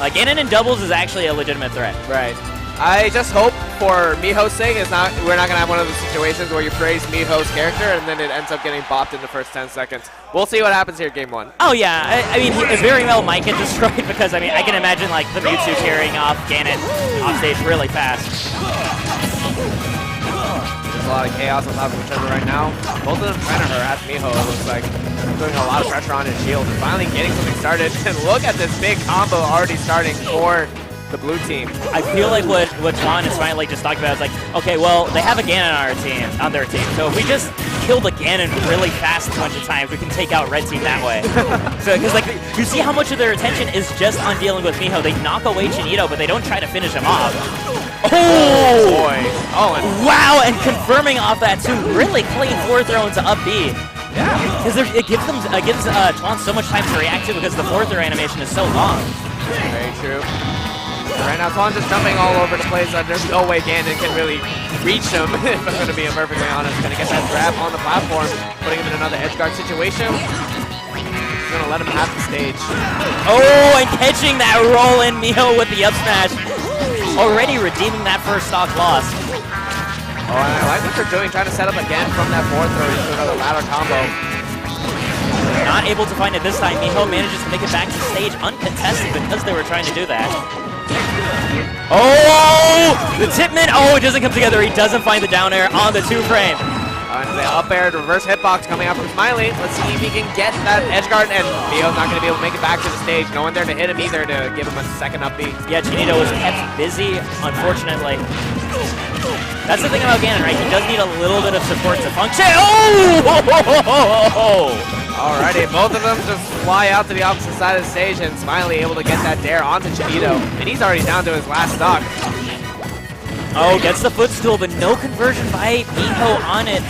Like, Ganon in doubles is actually a legitimate threat. Right. I just hope for Mijo's sake we're not going to have one of those situations where you praise Mijo's character and then it ends up getting bopped in the first 10 seconds. We'll see what happens here game 1. Oh, yeah. I mean, he very well might get destroyed because, I mean, I can imagine, like, the Mewtwo carrying off Ganon off stage really fast. There's a lot of chaos on top of each other right now. Both of them trying to harass Mijo, it looks like. Putting a lot of pressure on his shield and finally getting something started. And look at this big combo already starting for the blue team. I feel like what Twan is finally just talking about is like, okay, well, they have a Ganon on their team, so if we just kill the Ganon really fast a bunch of times, we can take out red team that way. So, because like, you see how much of their attention is just on dealing with Mijo. They knock away Chinito, but they don't try to finish him off. Oh boy! Oh, and wow! And confirming off that too, really clean forward throw into up B. Yeah, because it gives Twan so much time to react to because the forward throw animation is so long. Very true. Right now, Twan's just jumping all over the place. There's no way Ganon can really reach him, if I'm going to be perfectly honest. Going to get that grab on the platform, putting him in another edge guard situation. He's going to let him have the stage. Oh, and catching that roll in Mijo with the up smash. Already redeeming that first stock loss. Oh, and I like what they're doing, trying to set up again from that forward throw into another ladder combo. Not able to find it this time. Mijo manages to make it back to stage uncontested because they were trying to do that. Oh! The tipman! Oh, it doesn't come together. He doesn't find the down air on the 2-frame. And the up air, reverse hitbox coming out from Smiley. Let's see if he can get that edge guard, and Mijo's not going to be able to make it back to the stage. No one there to hit him either to give him a second up B. Yeah, Chinito was kept busy, unfortunately. That's the thing about Ganon, right? He does need a little bit of support to function. Oh! Alrighty, both of them just fly out to the opposite side of the stage, and Smiley able to get that dare onto Chinito. And he's already down to his last stock. Oh, gets the footstool, but no conversion by Mijo on it.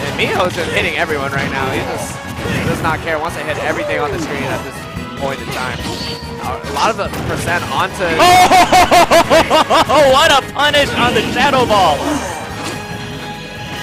And Mijo's just hitting everyone right now. He just does not care. Wants to hit everything on the screen at this point in time. A lot of the percent onto... Oh, what a punish on the Shadow Ball.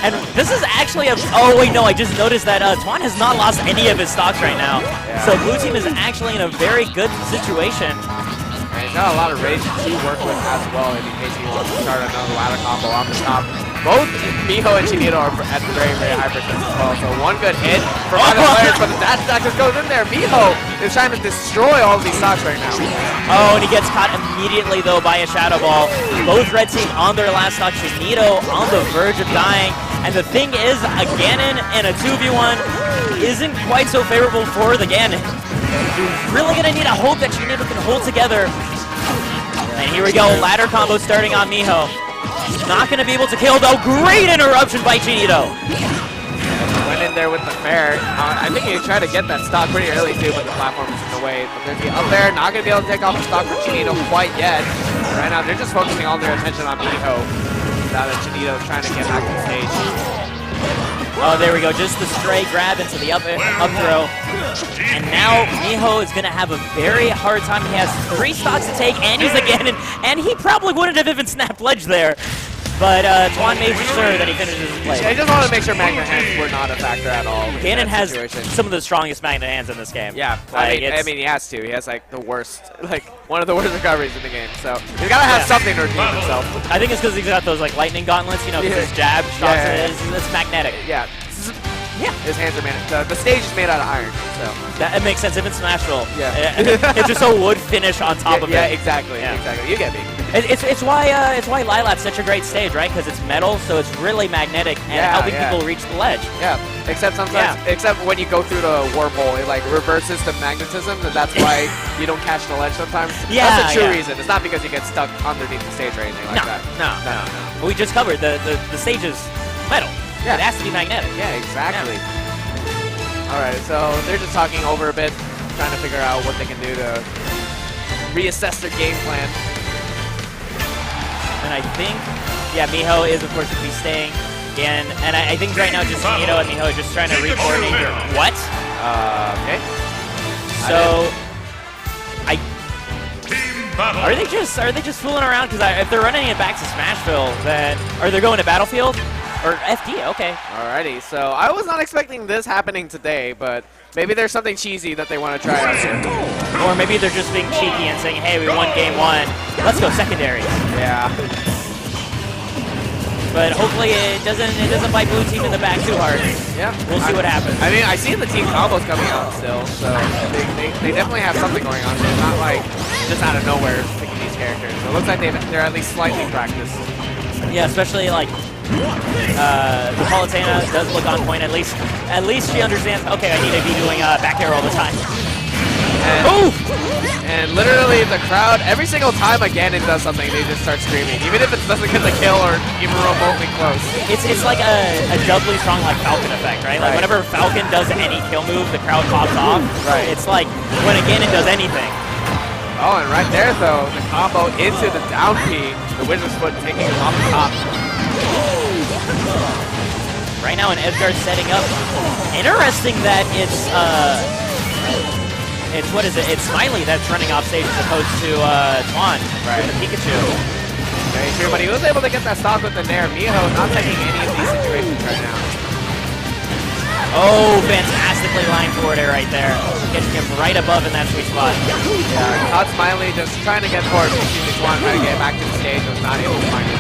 And this is actually a... Oh, wait, no, I just noticed that Twan has not lost any of his stocks right now. Yeah. So blue team is actually in a very good situation. And he's got a lot of rage to work with as well in case he wants to start another ladder combo off the top. Both Mijo and Chinito are at very, very high percent as well. So one good hit for either players, but the dash attack just goes in there. Mijo is trying to destroy all of these stocks right now. Oh, and he gets caught immediately, though, by a Shadow Ball. Both red team on their last stock. Chinito on the verge of dying. And the thing is, a Ganon and a 2v1 isn't quite so favorable for the Ganon. You're really going to need to hope that Chinito can hold together. And here we go, ladder combo starting on Mijo. Not going to be able to kill, though. Great interruption by Chinito. Went in there with the fair. I think he tried to get that stock pretty early, too, but the platform was in the way. But there's the up there. Not going to be able to take off the stock for Chinito quite yet. Right now, they're just focusing all their attention on Mijo. Now that Chinito's trying to get back to the stage. Oh, there we go. Just the stray grab into the up throw. And now Mijo is going to have a very hard time. He has 3 stocks to take, and he's again, and he probably wouldn't have even snapped ledge there. But Twan made sure that he finishes his play. I just want to make sure magnet hands were not a factor at all. Ganon has some of the strongest magnet hands in this game. Yeah, like, I mean he has to. He has like the worst, like one of the worst recoveries in the game. So he's got to have something to redeem himself. I think it's because he's got those like lightning gauntlets, you know, because his jab shots it's magnetic. Yeah. Yeah, his hands are made. The stage is made out of iron, so it makes sense if it's Smashville. Yeah, it's just a wood finish on top of it. Yeah, exactly. You get me. It's why Lilat's such a great stage, right? Because it's metal, so it's really magnetic and helping people reach the ledge. Yeah, except sometimes, except when you go through the wormhole, it like reverses the magnetism, and that's why you don't catch the ledge sometimes. Yeah, that's the true reason. It's not because you get stuck underneath the stage or anything like that. No. We just covered the stage is metal. Yeah. It has to be magnetic. Yeah, exactly. Yeah. All right, so they're just talking over a bit, trying to figure out what they can do to reassess their game plan. And I think, Mijo is, of course, going to be staying in. And I think right now just Chinito and Mijo are just trying to re-coordinate here. What? Okay. So, are they just fooling around? Because if they're running it back to Smashville, then are they going to Battlefield? Or FD, okay. Alrighty, so I was not expecting this happening today, but Maybe there's something cheesy that they want to try out here. Or maybe they're just being cheeky and saying, hey, we won game 1. Let's go secondary. Yeah. But hopefully it doesn't bite blue team in the back too hard. Yeah. We'll see what happens. I mean, I see the team combos coming out still, so they definitely have something going on. It's not like just out of nowhere picking these characters. So it looks like they're at least slightly practiced. Yeah, especially like the Politana does look on point. At least she understands. Okay, I need to be doing back air all the time. And literally the crowd, every single time again it does something, they just start screaming, even if it doesn't get the kill or even remotely close. It's like a doubly strong like Falcon effect, right? Like whenever Falcon does any kill move, the crowd pops off. Right. It's like when a Ganon does anything. Oh, and right there though, the combo into the down P, the Wizard's Foot taking him off the top. Right now, an Edgar setting up. Interesting that it's what is it? It's Smiley that's running off stage as opposed to Twan with the Pikachu. Very true, but he was able to get that stock with the Nair. Mijo not taking any of these situations right now. Oh, fantastically lined forward air right there. Getting him right above in that sweet spot. Yeah, caught Smiley just trying to get forward. Twan trying to get back to the stage, was not able to find it.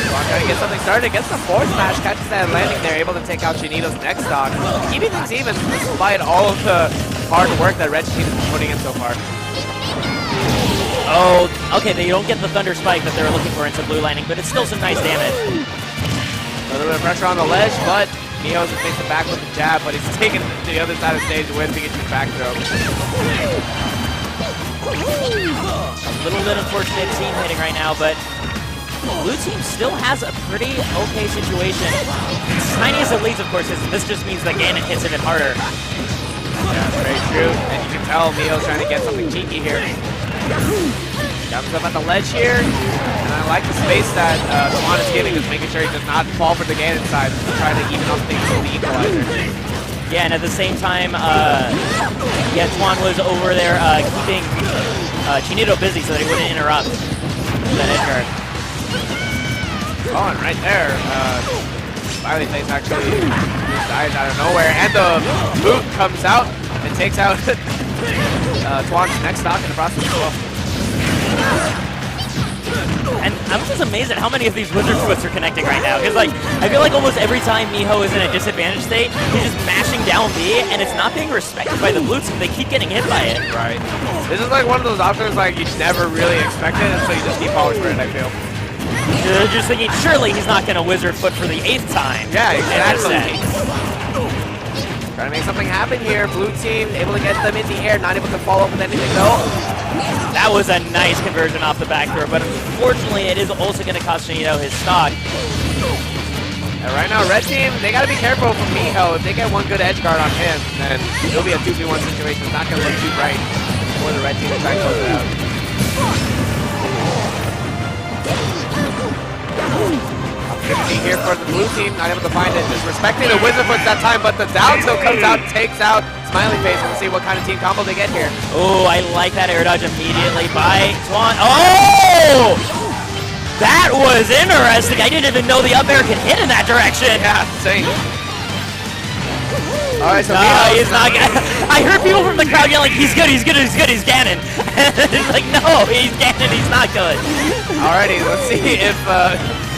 Twan trying to get something started, gets the forward smash, catches that landing there, able to take out Chinito's next stock. Keeping things even despite all of the hard work that Red Team has been putting in so far. Oh, okay, they don't get the Thunder Spike that they were looking for into blue lining, but it's still some nice damage. A little bit of pressure on the ledge, but Mijo just makes it back with the jab, but he's taking it to the other side of the stage with Pikachu's back throw. A little bit unfortunate team hitting right now, but blue team still has a pretty okay situation. As tiny as it leads, of course, this just means that Ganon hits even harder. Yeah, very true. And you can tell Mijo's trying to get something cheeky here. Jumps up at the ledge here, and I like the space that Twan is giving, just making sure he does not fall for the Ganon side, trying to even up things with the equalizer. Yeah, and at the same time, yeah, Twan was over there keeping Chinito busy so that he wouldn't interrupt that edge guard. Oh, and right there, Smiley face actually dies out of nowhere, and the boot comes out and takes out Twan's next stock in the process as well. And I'm just amazed at how many of these Wizard Foots are connecting right now. Because, like, I feel like almost every time Mijo is in a disadvantaged state, he's just mashing down B, and it's not being respected by the blue team. They keep getting hit by it. Right. This is like one of those options like you never really expected, and so you just keep falling for it, I feel. They're just thinking, surely he's not going to Wizard Foot for the 8th time. Yeah, exactly. Trying to make something happen here. Blue team able to get them in the air, not able to follow up with anything though. That was a nice conversion off the back throw, but unfortunately it is also going to cost Chinito his stock. And right now, Red Team, they got to be careful from Mijo. If they get one good edge guard on him, then it'll be a 2v1 situation. It's not going to look too bright for the Red Team to try to close it out. Opportunity here for the blue team, not able to find it. Just respecting the Wizard Foot that time, but the down tilt comes out, takes out Smiley Face. We'll see what kind of team combo they get here. Oh, I like that air dodge immediately by Twan. Oh! That was interesting. I didn't even know the up air could hit in that direction. Yeah, same. All right, so no, he's not good. I heard people from the crowd yelling, he's good, he's good, he's good, he's Ganon. It's like, no, he's Ganon, he's not good. Alrighty, let's see if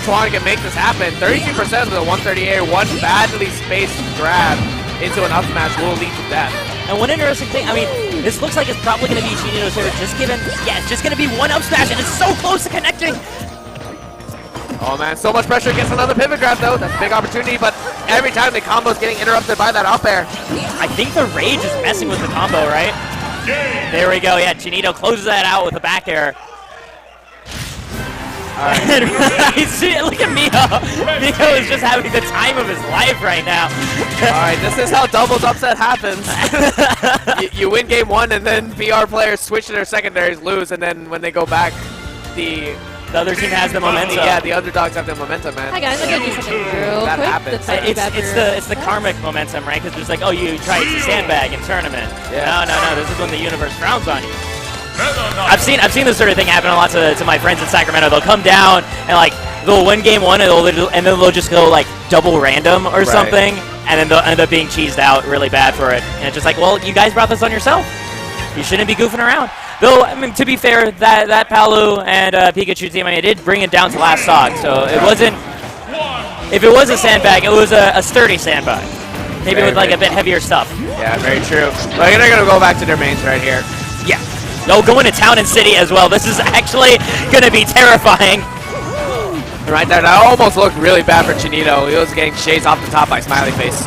Twan can make this happen. 32% of the 138, one badly spaced grab into an up smash will lead to death. And one interesting thing, I mean, this looks like it's probably going to be Chinito's favorite, just given, yeah, it's just going to be one up smash, and it's so close to connecting. Oh man, so much pressure, gets another pivot grab though. That's a big opportunity, but every time the combo's getting interrupted by that up air. I think the rage is messing with the combo, right? There we go, yeah, Chinito closes that out with a back air. Alright, look at Mijo. Mijo is just having the time of his life right now. Alright, this is how doubles upset happens. you win game 1 and then VR players switch to their secondaries, lose, and then when they go back, the other team has the momentum. Yeah, the underdogs have the momentum, man. Hi guys, I'm gonna do something real that quick. happens. It's the karmic momentum, right? Because it's like, oh, you tried to sandbag in tournament. Yeah. No. This is when the universe frowns on you. I've seen this sort of thing happen a lot to my friends in Sacramento. They'll come down and like they'll win game one and then they'll just go like double random or something, and then they'll end up being cheesed out really bad for it. And it's just like, well, you guys brought this on yourself. You shouldn't be goofing around. Though, I mean, to be fair, that Palu and Pikachu team, I mean, it did bring it down to last stock, so it wasn't. If it was a sandbag, it was a sturdy sandbag. Maybe with like a bit heavier stuff. Yeah, very true. But they're gonna go back to their mains right here. Yeah. No, going to Town and City as well. This is actually gonna be terrifying. Right there, that almost looked really bad for Chinito. He was getting chased off the top by Smiley Face.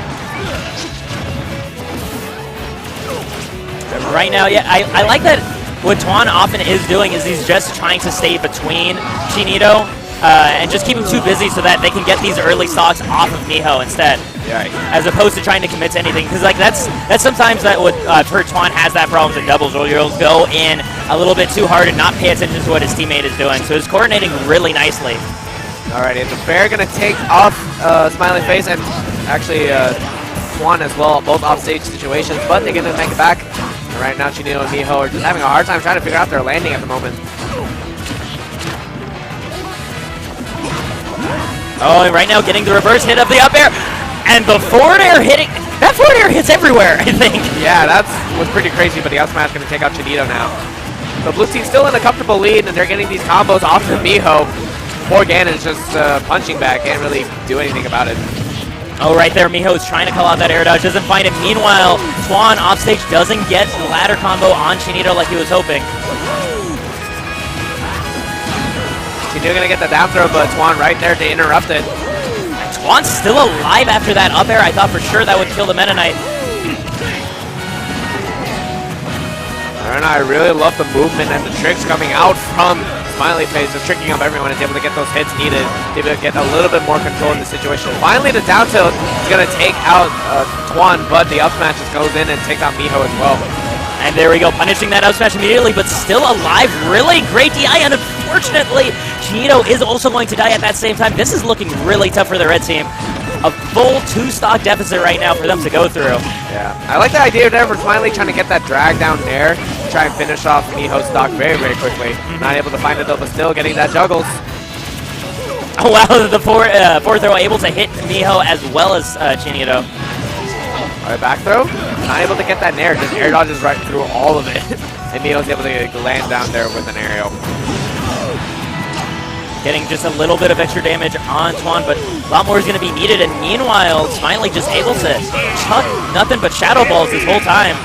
Right now, yeah, I like that what Twan often is doing is he's just trying to stay between Chinito and just keep him too busy so that they can get these early stocks off of Mijo instead. Yeah. As opposed to trying to commit to anything. Because like that's sometimes that what Twan has that problem in doubles where you'll go in a little bit too hard and not pay attention to what his teammate is doing. So he's coordinating really nicely. Alrighty, the bear gonna take off Smiley Face and actually Twan as well, both offstage situations, but they're gonna make it back. And right now, Chinito and Mijo are just having a hard time trying to figure out their landing at the moment. Oh, and right now getting the reverse hit of the up air, and the forward air hitting. That forward air hits everywhere, I think. Yeah, that was pretty crazy, but the up smash gonna take out Chinito now. So blue team's still in a comfortable lead, and they're getting these combos off of Mijo. Poor Ganon's just punching back, can't really do anything about it. Oh, right there, Mijo's trying to call out that air dodge, doesn't find it. Meanwhile, Twan offstage doesn't get the ladder combo on Chinito like he was hoping. Chinito gonna get the down throw, but Twan right there to interrupt it. Twan's still alive after that up air. I thought for sure that would kill the Meta Knight. And I really love the movement and the tricks coming out from Smiley Face, just tricking up everyone and able to get those hits needed, able to get a little bit more control in the situation. Finally, the down tilt is going to take out Twan, but the up smash just goes in and takes out Mijo as well. And there we go, punishing that up smash immediately, but still alive. Really great DI, and unfortunately, Chinito is also going to die at that same time. This is looking really tough for the red team. A full 2-stock deficit right now for them to go through. Yeah, I like the idea there for Smiley trying to get that drag down there, try and finish off Mijo's stock very, very quickly. Not able to find it though, but still getting that juggles. Oh wow, the fourth throw able to hit Mijo as well as Chinito. Alright, back throw. Not able to get that nair, just air dodges right through all of it. And Mijo's able to land down there with an aerial. Getting just a little bit of extra damage on Twan, but a lot more is going to be needed. And meanwhile, Smiley just able to chuck nothing but Shadow Balls this whole time.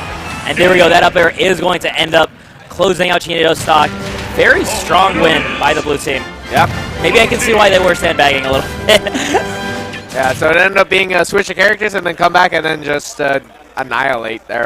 And there we go, that up air is going to end up closing out Chinito's stock. Very strong win by the blue team. Yep. Maybe I can see why they were sandbagging a little bit. Yeah, so it ended up being a switch of characters and then come back and then just annihilate there.